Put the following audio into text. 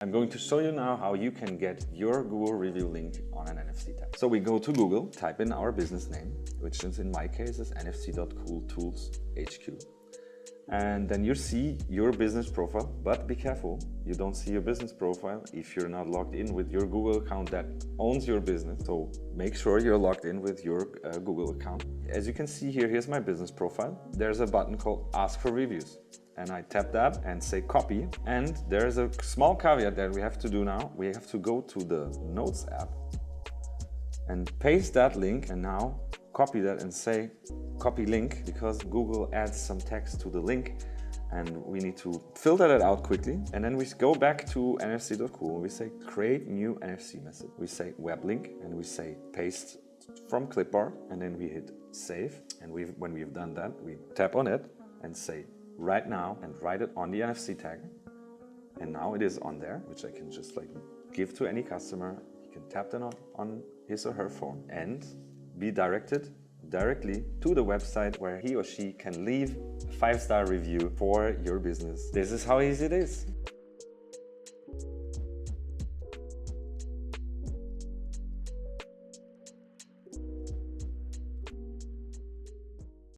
I'm going to show you now how you can get your Google review link on an NFC tag. So we go to Google, type in our business name, which is in my case is NFC.cool tools HQ. And then you see your business profile, but be careful, you don't see your business profile if you're not logged in with your Google account that owns your business. So make sure you're logged in with your Google account. As you can see here, here's my business profile. There's a button called Ask for Reviews. And I tap that and say copy. And there's a small caveat that we have to do now. We have to go to the Notes app and paste that link, and now copy that and say copy link, because Google adds some text to the link and we need to filter that out quickly. And then we go back to NFC.cool and we say create new NFC message. We say web link and we say paste from clipboard, and then we hit save. And when we've done that, we tap on it and say right now and write it on the NFC tag. And now it is on there, which I can just give to any customer. He can tap that on his or her phone and be directed directly to the website where he or she can leave a 5-star review for your business. This is how easy it is.